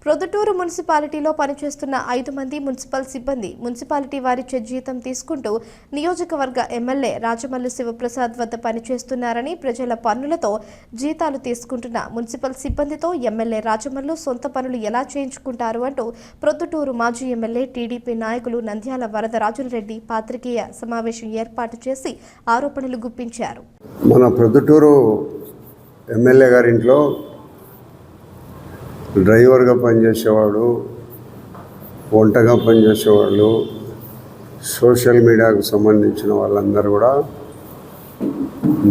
ప్రొద్దుటూరు మున్సిపాలిటీలో పనిచేస్తున్న 5 మంది మున్సిపల్ సిబ్బంది మున్సిపాలిటీ వారిచే జీతం తీసుకుంటూ నియోజకవర్గ ఎమ్మెల్యే రాజమల్లు శివప్రసాద్ వద్ద పనిచేస్తున్నారని, ప్రజల పన్నులతో జీతాలు తీసుకుంటున్న మున్సిపల్ సిబ్బందితో ఎమ్మెల్యే రాజమల్లు సొంత పనులు ఎలా చేయించుకుంటారు అంటూ ప్రొద్దుటూరు మాజీ ఎమ్మెల్యే టీడీపీ నాయకులు నంద్యాల వరదరాజులరెడ్డి పాత్రికేయ సమావేశం ఏర్పాటు చేసి ఆరోపణలు గుప్పించారు. మన ప్రొద్దుటూరు ఎమ్మెల్యే గారి ఇంట్లో డ్రైవర్గా పనిచేసేవాడు, వంటగా పనిచేసేవాళ్ళు, సోషల్ మీడియాకు సంబంధించిన వాళ్ళందరూ కూడా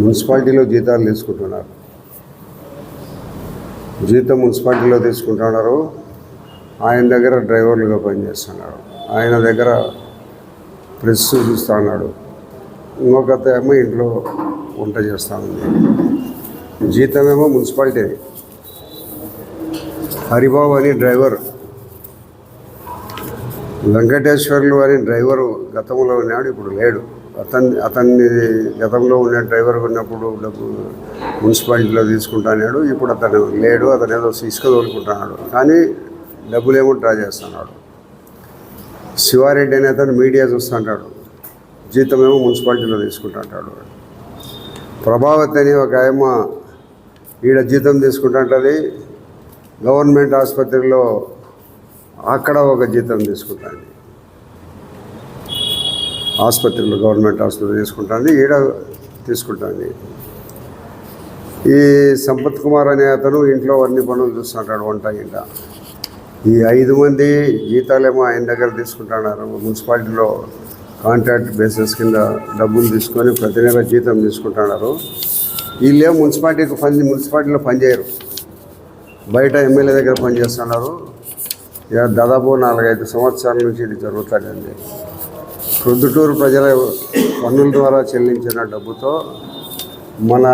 మున్సిపాలిటీలో జీతాలు తీసుకుంటున్నారు. జీతం మున్సిపాలిటీలో తీసుకుంటున్నారు. ఆయన దగ్గర డ్రైవర్లుగా పనిచేస్తున్నారు. ఆయన దగ్గర ప్రెస్ చూస్తున్నాడు. ఇంకొక ఏమో ఇంట్లో వంట చేస్తూ ఉంది. జీతమేమో మున్సిపాలిటీ. హరిబాబు అని డ్రైవర్, వెంకటేశ్వర్లు అని డ్రైవరు గతంలో ఉన్నాడు, ఇప్పుడు లేడు. అతన్ని గతంలో ఉన్న డ్రైవర్ ఉన్నప్పుడు డబ్బు మున్సిపాలిటీలో తీసుకుంటున్నాడు. ఇప్పుడు అతను లేడు. అతను ఏదో ఇసుక తోలుకుంటున్నాడు, కానీ డబ్బులేమో డ్రా చేస్తున్నాడు. శివారెడ్డి అనే అతను మీడియా చూస్తుంటాడు, జీతమేమో మున్సిపాలిటీలో తీసుకుంటుంటాడు. ప్రభావతి అని ఒక ఆయమ్మ ఈడ జీతం తీసుకుంటుంటుంది, గవర్నమెంట్ ఆసుపత్రిలో అక్కడ ఒక జీతం తీసుకుంటాను. ఆసుపత్రిలో గవర్నమెంట్ ఆసుపత్రి తీసుకుంటాను, ఈడ తీసుకుంటాను. ఈ సంపత్ కుమార్ అనే అతను ఇంట్లో అన్ని పనులు చూస్తుంటాడు, వంట ఇంట. ఈ 5 మంది జీతాలేమో ఆయన దగ్గర తీసుకుంటున్నారు. మున్సిపాలిటీలో కాంట్రాక్ట్ బేసిస్ కింద డబ్బులు తీసుకొని ప్రతి నెల జీతం తీసుకుంటున్నారు. వీళ్ళేమో మున్సిపాలిటీలో పనిచేయరు, బయట ఎమ్మెల్యే దగ్గర పనిచేస్తున్నారు. దాదాపు 4-5 సంవత్సరాల నుంచి ఇది జరుగుతుందండి. ప్రొద్దుటూరు ప్రజల పన్నుల ద్వారా చెల్లించిన డబ్బుతో మన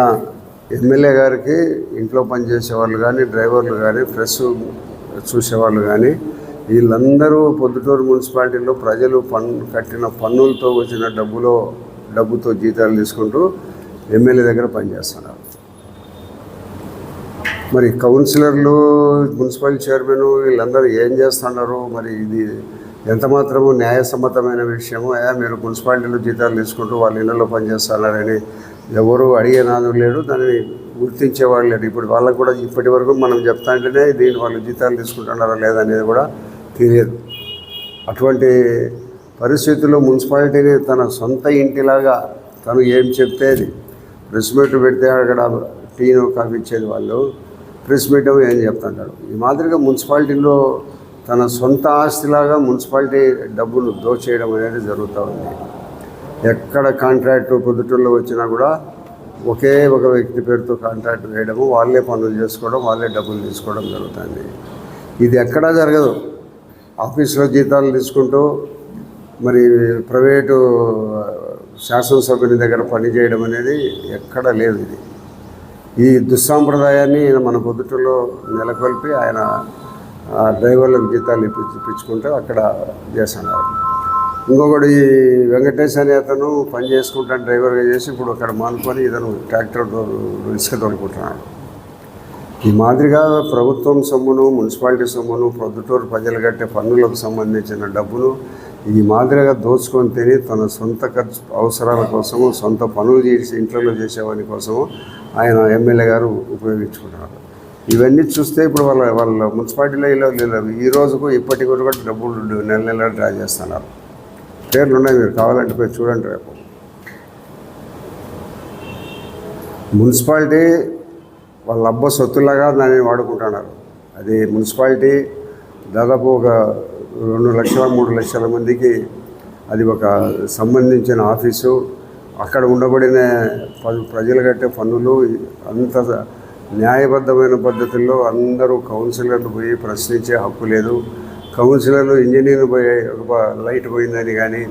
ఎమ్మెల్యే గారికి ఇంట్లో పనిచేసే వాళ్ళు కానీ, డ్రైవర్లు కానీ, ప్రెస్ చూసేవాళ్ళు కానీ, వీళ్ళందరూ ప్రొద్దుటూరు మున్సిపాలిటీలో ప్రజలు కట్టిన పన్నులతో వచ్చిన డబ్బుతో జీతాలు తీసుకుంటూ ఎమ్మెల్యే దగ్గర పనిచేస్తున్నారు. మరి కౌన్సిలర్లు, మున్సిపల్ చైర్మన్ వీళ్ళందరూ ఏం చేస్తున్నారు? మరి ఇది ఎంత మాత్రము న్యాయసమ్మతమైన విషయము? మీరు మున్సిపాలిటీలో జీతాలు తీసుకుంటూ వాళ్ళ ఇళ్లలో పనిచేస్తున్నారని ఎవరు అడిగే నాదు లేడు, దాన్ని గుర్తించేవాళ్ళు లేడు. ఇప్పుడు వాళ్ళకు కూడా ఇప్పటి వరకు మనం చెప్తా అంటేనే దీని వాళ్ళు జీతాలు తీసుకుంటున్నారా లేదనేది కూడా తెలియదు. అటువంటి పరిస్థితుల్లో మున్సిపాలిటీని తన సొంత ఇంటిలాగా తను ఏం చెప్తేది, ప్రెస్ మీట్ పెడితే అక్కడ టీను కాఫీ ఇచ్చేది వాళ్ళు, ప్రెస్ మీట్ ఏం చెప్తుంటాడు. ఈ మాదిరిగా మున్సిపాలిటీలో తన సొంత ఆస్తిలాగా మున్సిపాలిటీ డబ్బులు దోచేయడం అనేది జరుగుతూ ఉంది. ఎక్కడ కాంట్రాక్టు పొద్దుటూరులో వచ్చినా కూడా ఒకే ఒక వ్యక్తి పేరుతో కాంట్రాక్ట్ వేయడము, వాళ్ళే పనులు చేసుకోవడం, వాళ్ళే డబ్బులు తీసుకోవడం జరుగుతుంది. ఇది ఎక్కడా జరగదు. ఆఫీసులో జీతాలు తీసుకుంటూ మరి ప్రైవేటు శాసనసభ్యుని దగ్గర పనిచేయడం అనేది ఎక్కడా లేదు. ఈ దుస్సాంప్రదాయాన్ని మన పొద్దుటూరులో నెలకొల్పి ఆయన డ్రైవర్లకు జీతాలు ఇప్పించుకుంటే అక్కడ చేస్తున్నారు. ఇంకొకటి ఈ వెంకటేష్ అనే అతను పని చేసుకుంటాను డ్రైవర్గా చేసి ఇప్పుడు అక్కడ మానుకొని ఇతను ట్రాక్టర్ ఇసుక తోలుకుంటున్నాడు. ఈ మాదిరిగా ప్రభుత్వం సొమ్మును, మున్సిపాలిటీ సొమ్మును, ప్రొద్దుటూరు ప్రజలు కట్టే పన్నులకు సంబంధించిన డబ్బును ఈ మాదిరిగా దోచుకొని తిని తన సొంత ఖర్చు అవసరాల కోసము, సొంత పనులు చేసి ఇంట్లో చేసేవాని కోసము ఆయన ఎమ్మెల్యే గారు ఉపయోగించుకున్నారు. ఇవన్నీ చూస్తే ఇప్పుడు వాళ్ళ మున్సిపాలిటీలో ఈ రోజుకు ఇప్పటికి కూడా డబ్బులు నెల డ్రా చేస్తున్నారు. పేర్లు ఉన్నాయి, మీరు కావాలంటే పోయి చూడండి. రేపు మున్సిపాలిటీ వాళ్ళ అబ్బ సొత్తులాగా దాన్ని వాడుకుంటున్నారు. అది మున్సిపాలిటీ దాదాపు ఒక 2 లక్షల 3 లక్షల మందికి అది ఒక సంబంధించిన ఆఫీసు. అక్కడ ఉండబడిన ప్రజలు కట్టే పన్నులు అంత న్యాయబద్ధమైన పద్ధతుల్లో అందరూ కౌన్సిలర్లు పోయి ప్రశ్నించే హక్కు లేదు. కౌన్సిలర్లు ఇంజనీర్లు పోయి ఒక లైట్ పోయిందని కానీ,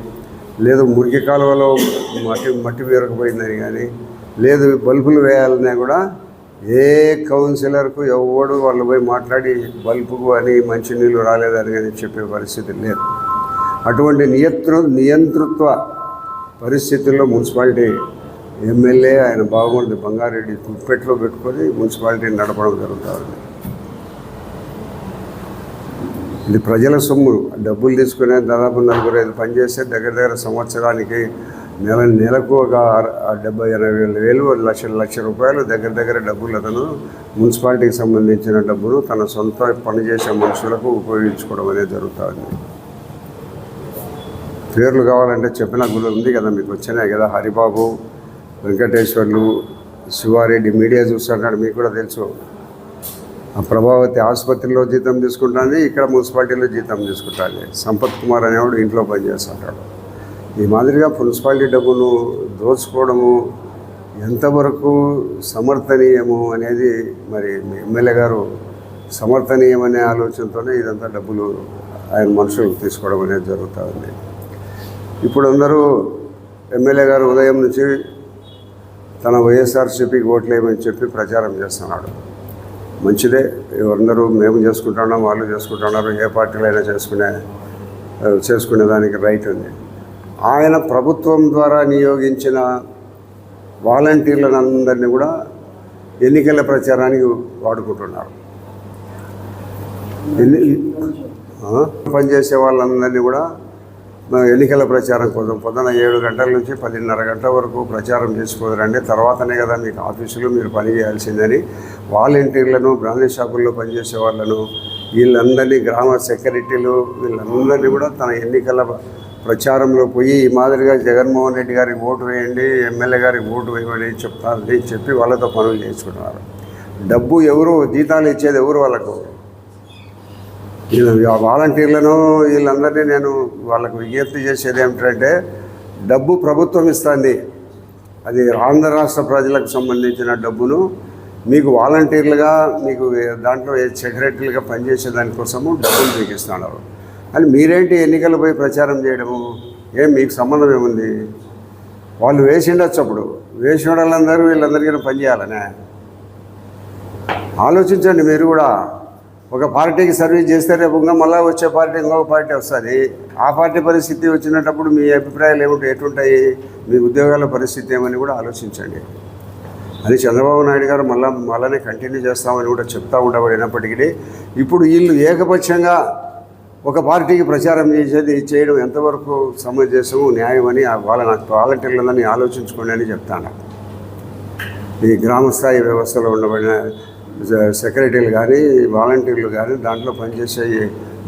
లేదు మురికి కాలువలో మట్టి పేరకపోయిందని కానీ, లేదు బల్బులు వేయాలన్నా కూడా ఏ కౌన్సిలర్కు ఎవడు వాళ్ళు పోయి మాట్లాడి బల్బుకు అని మంచినీళ్ళు రాలేదని కానీ చెప్పే పరిస్థితి లేదు. అటువంటి నియంతృత్వ పరిస్థితుల్లో మున్సిపాలిటీ ఎమ్మెల్యే ఆయన బాగుమరిది బంగారెడ్డి గుప్పెట్లో పెట్టుకొని మున్సిపాలిటీని నడపడం జరుగుతుంది. ఇది ప్రజల సొమ్ము. డబ్బులు తీసుకునే దాదాపు 4-5 పనిచేస్తే దగ్గర సంవత్సరానికి నెలకు ఒక 70,000-80,000 వేలు, లక్ష రూపాయలు దగ్గర డబ్బులు అతను మున్సిపాలిటీకి సంబంధించిన డబ్బును తన సొంత పనిచేసే మనుషులకు ఉపయోగించుకోవడం అనేది జరుగుతుంది. పేర్లు కావాలంటే చెప్పిన గుడి ఉంది కదా, మీకు వచ్చినాయి కదా, హరిబాబు, వెంకటేశ్వర్లు, శివారెడ్డి. మీడియా చూస్తున్నాడు, మీకు కూడా తెలుసు. ఆ ప్రభావతి ఆసుపత్రిలో జీతం తీసుకుంటాను, ఇక్కడ మున్సిపాలిటీలో జీతం తీసుకుంటాను. సంపత్ కుమార్ అనేవాడు ఇంట్లో పనిచేస్తుంటాడు. ఈ మాదిరిగా మున్సిపాలిటీ డబ్బును దోచుకోవడము ఎంతవరకు సమర్థనీయము అనేది మరి ఎమ్మెల్యే గారు సమర్థనీయమనే ఆలోచనతోనే ఇదంతా డబ్బులు ఆయన మనుషులు తీసుకోవడం అనేది జరుగుతుంది. ఇప్పుడు అందరూ ఎమ్మెల్యే గారు ఉదయం నుంచి తన వైఎస్ఆర్సీపీకి ఓట్లేమని చెప్పి ప్రచారం చేస్తున్నాడు. మంచిదే, ఎవరందరూ మేము చేసుకుంటున్నాం, వాళ్ళు చేసుకుంటున్నారు, ఏ పార్టీలో అయినా చేసుకునే దానికి రైట్ ఉంది. ఆయన ప్రభుత్వం ద్వారా నియోగించిన వాలంటీర్లను అందరినీ కూడా ఎన్నికల ప్రచారానికి వాడుకుంటున్నారు. పనిచేసే వాళ్ళందరినీ కూడా ఎన్నికల ప్రచారం కోసం పొద్దున 7 గంటల నుంచి 10:30 గంటల వరకు ప్రచారం చేసుకోదరండి, తర్వాతనే కదా మీకు ఆఫీసులో మీరు పని చేయాల్సిందని వాలంటీర్లను, బ్రాందీ షాపుల్లో పనిచేసే వాళ్ళను, వీళ్ళందరినీ, గ్రామ సెక్రటరీలు, వీళ్ళందరినీ కూడా తన ఎన్నికల ప్రచారంలో పోయి ఈ మాదిరిగా జగన్మోహన్ రెడ్డి గారికి ఓటు వేయండి, ఎమ్మెల్యే గారికి ఓటు వేయమని చెప్తారని చెప్పి వాళ్ళతో పనులు చేసుకుంటున్నారు. డబ్బు ఎవరు, జీతాలు ఇచ్చేది ఎవరు వాళ్ళకు? వాలంటీర్లను వీళ్ళందరినీ నేను వాళ్ళకు విజ్ఞప్తి చేసేది ఏమిటంటే, డబ్బు ప్రభుత్వం ఇస్తుంది, అది ఆంధ్ర రాష్ట్ర ప్రజలకు సంబంధించిన డబ్బును మీకు వాలంటీర్లుగా, మీకు దాంట్లో సెక్రటరీలుగా పనిచేసే దానికోసము డబ్బులు మీకు ఇస్తున్నారు. అని మీరేంటి ఎన్నికలపై ప్రచారం చేయడము? ఏం మీకు సంబంధం ఏముంది? వాళ్ళు వేసిండొచ్చు, అప్పుడు వేసిన వాళ్ళందరూ వీళ్ళందరికీ పనిచేయాలనే ఆలోచించండి. మీరు కూడా ఒక పార్టీకి సర్వీస్ చేస్తే రేపు ఇంకా మళ్ళీ వచ్చే పార్టీ ఇంకొక పార్టీ వస్తుంది. ఆ పార్టీ పరిస్థితి వచ్చినప్పుడు మీ అభిప్రాయాలు ఎటుంటాయి, మీ ఉద్యోగాల పరిస్థితి ఏమని కూడా ఆలోచించండి. అది చంద్రబాబు నాయుడు గారు మళ్ళీ కంటిన్యూ చేస్తామని కూడా చెప్తూ ఉండబడినప్పటికీ ఇప్పుడు వీళ్ళు ఏకపక్షంగా ఒక పార్టీకి ప్రచారం చేయడం ఎంతవరకు సమంజసము, న్యాయమని వాలంటీర్లందరినీ ఆలోచించుకోండి అని చెప్తాను. ఈ గ్రామస్థాయి వ్యవస్థలో ఉండబడిన సెక్రటరీలు కానీ, వాలంటీర్లు కానీ, దాంట్లో పనిచేసే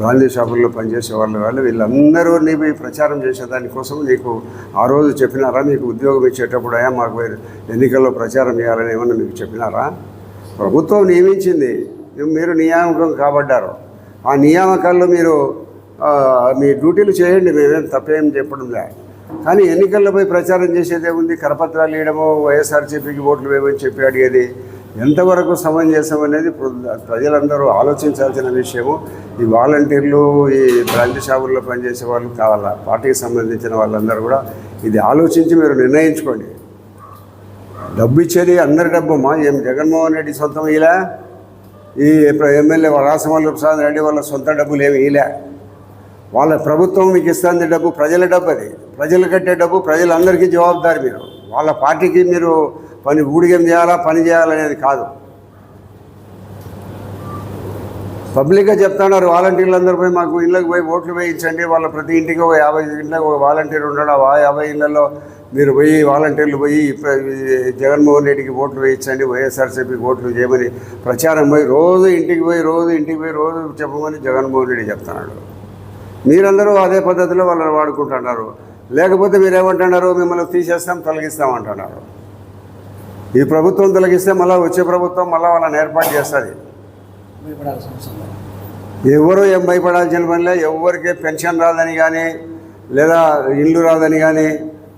గాంధీ షాపుల్లో పనిచేసే వాళ్ళు వీళ్ళందరూ నీకు ప్రచారం చేసేదానికోసం నీకు ఆ రోజు చెప్పినారా? మీకు ఉద్యోగం ఇచ్చేటప్పుడు మాకు ఎన్నికల్లో ప్రచారం చేయాలని ఏమన్నా మీకు చెప్పినారా? ప్రభుత్వం నియమించింది, మీరు నియామకం కాబడ్డారు. ఆ నియామకాల్లో మీరు మీ డ్యూటీలు చేయండి, మేమేం తప్పేం చెప్పడం లే. కానీ ఎన్నికల్లోపై ప్రచారం చేసేదే ఉంది, కరపత్రాలు వేయడము, వైఎస్ఆర్సీపీకి ఓట్లు వేయమని చెప్పి అడిగేది ఎంతవరకు సమంజసం అనేది ప్రజలందరూ ఆలోచించాల్సిన విషయము. ఈ వాలంటీర్లు, ఈ బ్రాంచ్ షాపుల్లో పనిచేసే వాళ్ళు కావాలా, పార్టీకి సంబంధించిన వాళ్ళందరూ కూడా ఇది ఆలోచించి మీరు నిర్ణయించుకోండి. డబ్బు ఇచ్చేది అందరి డబ్బమ్మా, ఏం జగన్మోహన్ రెడ్డి సొంతం ఇలా, ఈ ఎమ్మెల్యే రాసమల్లి ప్రసాద్ రెడ్డి వాళ్ళ సొంత డబ్బులు ఏమి ఇలా. వాళ్ళ ప్రభుత్వం మీకు ఇస్తుంది డబ్బు, ప్రజల డబ్బు, అది ప్రజలు కట్టే డబ్బు, ప్రజలందరికీ జవాబుదారి. మీరు వాళ్ళ పార్టీకి మీరు ఊడిగం చేయాలా, పని చేయాలనేది కాదు. పబ్లిక్గా చెప్తున్నారు, వాలంటీర్లందరూ పోయి మాకు ఇళ్ళకి పోయి ఓట్లు వేయించండి, వాళ్ళ ప్రతి ఇంటికి 50 ఇంట్లోకి ఒక వాలంటీర్ ఉండడం, ఆ 50 ఇళ్లలో మీరు పోయి వాలంటీర్లు పోయి జగన్మోహన్ రెడ్డికి ఓట్లు వేయించండి, వైఎస్ఆర్సీపీకి ఓట్లు చేయమని ప్రచారం పోయి రోజు ఇంటికి పోయి చెప్పమని జగన్మోహన్ రెడ్డి చెప్తున్నాడు. మీరందరూ అదే పద్ధతిలో వాళ్ళని వాడుకుంటున్నారు. లేకపోతే మీరేమంటున్నారు, మిమ్మల్ని తీసేస్తాం, తొలగిస్తామంటున్నారు. ఈ ప్రభుత్వం తొలగిస్తే మళ్ళీ వచ్చే ప్రభుత్వం మళ్ళీ వాళ్ళని ఏర్పాటు చేస్తుంది. ఎవరు ఏం భయపడాల్సిన పనిలే. ఎవరికి పెన్షన్ రాదని కానీ, లేదా ఇల్లు రాదని కానీ,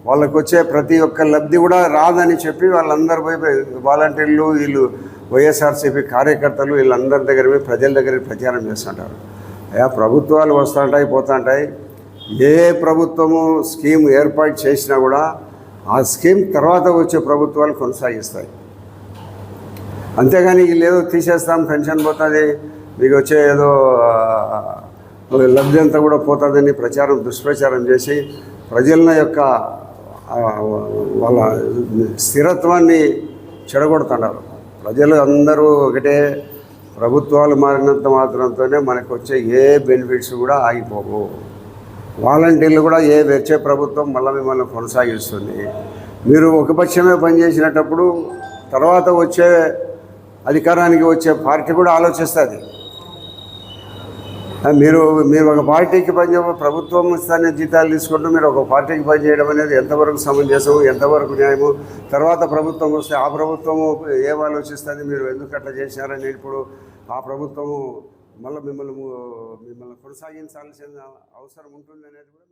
వాళ్ళకు వచ్చే ప్రతి ఒక్క లబ్ధి కూడా రాదని చెప్పి వాళ్ళందరూ పోయి వాలంటీర్లు, వీళ్ళు వైఎస్ఆర్సీపీ కార్యకర్తలు వీళ్ళందరి దగ్గర పోయి ప్రజల దగ్గర ప్రచారం చేస్తుంటారు. ప్రభుత్వాలు వస్తుంటాయి, పోతుంటాయి. ఏ ప్రభుత్వము స్కీమ్ ఏర్పాటు చేసినా కూడా ఆ స్కీమ్ తర్వాత వచ్చే ప్రభుత్వాలు కొనసాగిస్తాయి. అంతేగాని వీళ్ళేదో తీసేస్తాం, పెన్షన్ పోతుంది, మీకు వచ్చే ఏదో లబ్ధి అంతా కూడా పోతుందని దుష్ప్రచారం చేసి ప్రజల యొక్క వాళ్ళ స్థిరత్వాన్ని చెడగొడుతున్నారు. ప్రజలు అందరూ ఒకటే ప్రభుత్వాలు మారినంత మాత్రంతోనే మనకు వచ్చే ఏ బెనిఫిట్స్ కూడా ఆగిపోవు. వాలంటీర్లు కూడా వచ్చే ప్రభుత్వం మళ్ళీ మిమ్మల్ని కొనసాగిస్తుంది. మీరు ఒకపక్షమే పనిచేసినప్పుడు తర్వాత వచ్చే అధికారానికి వచ్చే పార్టీ కూడా ఆలోచిస్తుంది. మీరు ఒక పార్టీకి ప్రభుత్వం ఇస్తానే జీతాలు తీసుకుంటూ మీరు ఒక పార్టీకి పనిచేయడం అనేది ఎంతవరకు సమంజసం, ఎంతవరకు న్యాయము? తర్వాత ప్రభుత్వం వస్తే ఆ ప్రభుత్వము ఏం ఆలోచిస్తుంది, మీరు ఎందుకు అట్లా చేశారని ఇప్పుడు ఆ ప్రభుత్వము మళ్ళీ మిమ్మల్ని కొనసాగించాల్సిన అవసరం ఉంటుంది అనేది కూడా